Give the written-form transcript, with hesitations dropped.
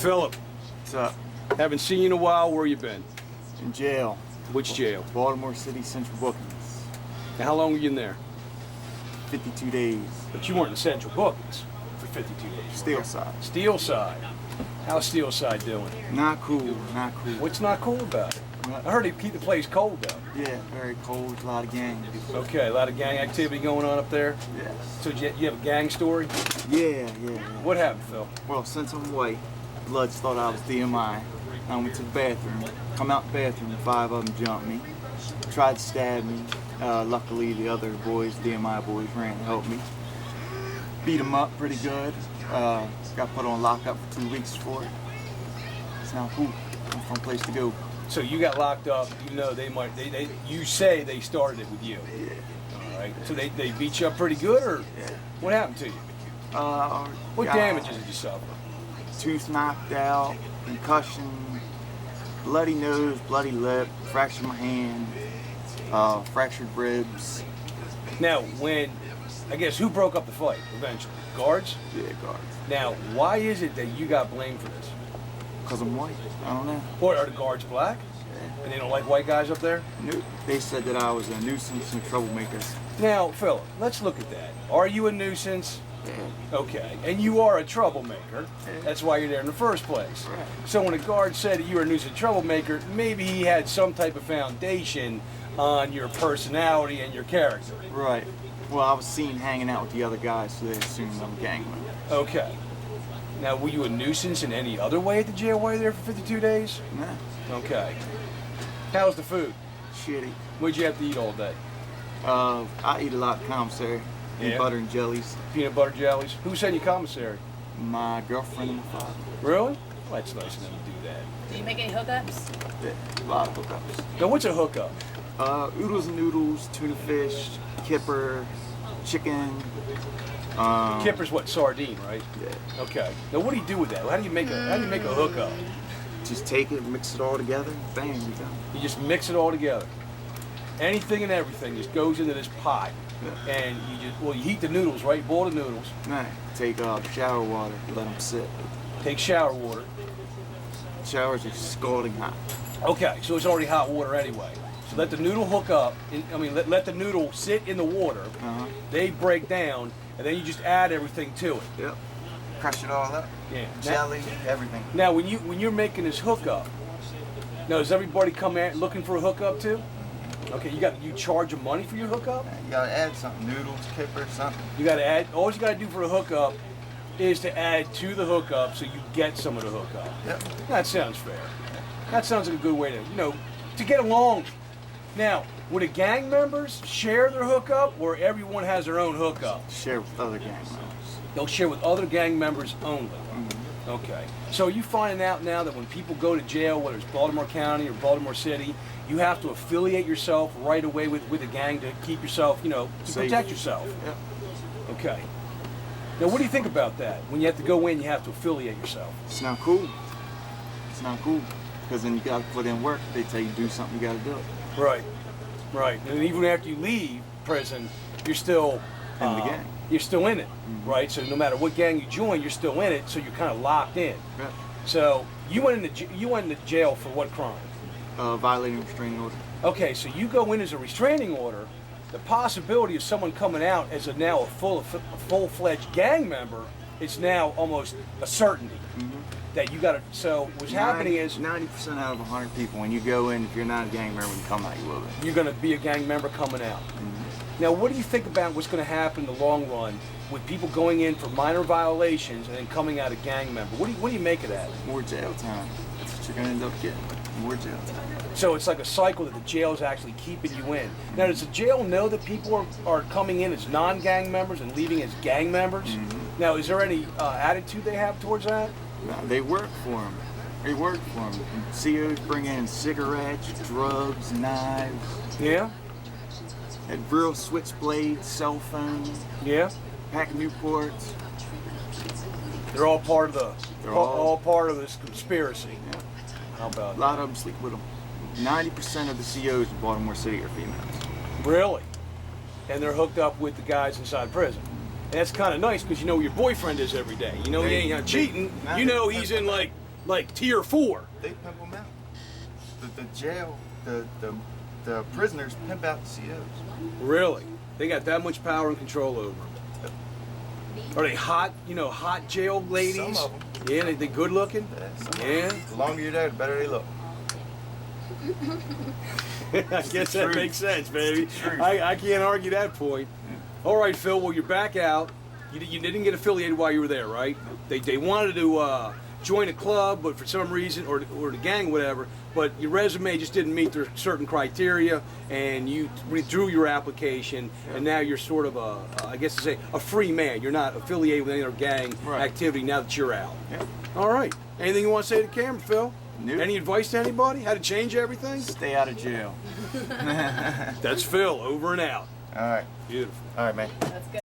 Philip, What's up? haven't seen you in a while. Where you been? In jail. Which jail? Baltimore City Central Bookings. Now, how long were you in there? 52 days. But you weren't in Central Bookings for 52 days. Steel side. Steel Side. How's Steel Side doing? Not cool, not cool. What's not cool about it? I heard they keep the place cold though. Yeah, very cold, a lot of gangs. Okay, a lot of gang activity going on up there. Yes. So you have a gang story? Yeah. What happened, Phil? Well, since I'm white, Bloods thought I was DMI. I went to the bathroom. Come out the bathroom, 5 of them jumped me. Tried to stab me. Luckily, the other boys, DMI boys, ran to help me. Beat them up pretty good. Got put on lockup for 2 weeks for it. It's not cool. It's a fun place to go. So you got locked up. You know you say they started it with you. Yeah. All right. So they beat you up pretty good, or Yeah. what happened to you? What got damages did you suffer? Tooth knocked out, concussion, bloody nose, bloody lip, fractured my hand, fractured ribs. Now, I guess who broke up the fight eventually? Guards? Yeah, guards. Now, why is it that you got blamed for this? Because I'm white. I don't know. Or are the guards black? Yeah. And they don't like white guys up there? Nope. They said that I was a nuisance and a troublemaker. Now, Philip, let's look at that. Are you a nuisance? Yeah. Okay. And you are a troublemaker. Yeah. That's why you're there in the first place. Right. So when a guard said that you were a nuisance troublemaker, maybe he had some type of foundation on your personality and your character. Right. Well, I was seen hanging out with the other guys, so they assumed I'm a gang member. Okay. Now, were you a nuisance in any other way at the jail while you were there for 52 days? Nah. Okay. How's the food? Shitty. What'd you have to eat all day? I eat a lot of commissary. Yeah. Eat butter and jellies. Peanut butter jellies? Who sent you commissary? My girlfriend and my father. Really? Well, that's nice of them to do that. Do you make any hookups? Yeah, a lot of hookups. Now, what's a hookup? Oodles and noodles, tuna fish, kipper, chicken. Kipper's what? Sardine, right? Yeah. Okay. Now, what do you do with that? How do you make a hookup? Just take it, mix it all together, bang, you're done. You just mix it all together. Anything and everything just goes into this pot, Yeah. and you heat the noodles, right? You boil the noodles. Nah, take shower water, let them sit. Take shower water. Showers are scalding hot. Okay, so it's already hot water anyway. So let the noodle hook up. Let the noodle sit in the water. Uh-huh. They break down, and then you just add everything to it. Yep. Crush it all up. Yeah. Jelly, everything. Now, when you're making this hookup, now does everybody come in looking for a hookup too? Okay, you charge them money for your hookup? You gotta add something, noodles, kipper, something. You got to add. All you got to do for a hookup is to add to the hookup, so you get some of the hookup. Yep. That sounds fair. That sounds like a good way to get along. Now, would the gang members share their hookup, or everyone has their own hookup? Share with other gang members. They'll share with other gang members only. Okay. So are you finding out now that when people go to jail, whether it's Baltimore County or Baltimore City, you have to affiliate yourself right away with a gang to keep yourself, to Safe. protect yourself? Yep. Okay. Now, what do you think about that? When you have to go in, you have to affiliate yourself. It's not cool. It's not cool. Because then you gotta put in work. They tell you do something, you gotta do it. Right. And even after you leave prison, you're still In the gang. You're still in it, right? So no matter what gang you join, you're still in it. So you're kind of locked in. Yep. So you went into jail for what crime? Violating restraining order. Okay, so you go in as a restraining order. The possibility of someone coming out as now a full-fledged gang member is now almost a certainty. That you got to. So what's happening is 90% out of 100 people, when you go in, if you're not a gang member, when you come out, you will be. you're going to be a gang member coming out. Now, what do you think about what's going to happen in the long run with people going in for minor violations and then coming out a gang member? What do you make of that? More jail time. That's what you're gonna end up getting. More jail time. So it's like a cycle that the jail is actually keeping you in. Now, does the jail know that people are coming in as non-gang members and leaving as gang members? Now, is there any attitude they have towards that? No, they work for them. They work for them. COs bring in cigarettes, drugs, knives, Yeah? and real switchblades, cell phones, Yeah? pack of Newports. They're all part of the. They're all part of this conspiracy. Yeah. How about A lot of them sleep with them. 90% of the COs in Baltimore City are females. Really? And they're hooked up with the guys inside prison. And that's kind of nice because you know where your boyfriend is every day. You know he ain't cheating. You know he's in like like tier 4. They pimp them out. The jail, the prisoners pimp out the COs. Really? They got that much power and control over them. Are they hot, hot jail ladies? Some of them. Yeah, they good looking? Yeah. The longer you're there, the better they look. I guess that truth. makes sense, baby. It's the truth. I can't argue that point. All right, Phil, well, you're back out. You didn't get affiliated while you were there, right? They wanted to join a club, but for some reason, or the gang, whatever, but your resume just didn't meet their certain criteria, and you withdrew your application, and now you're sort of a free man. You're not affiliated with any other gang activity now that you're out. Yeah. All right. Anything you want to say to the camera, Phil? Nope. Any advice to anybody? How to change everything? Stay out of jail. That's Phil, over and out. All right. Beautiful. All right, man. That's good.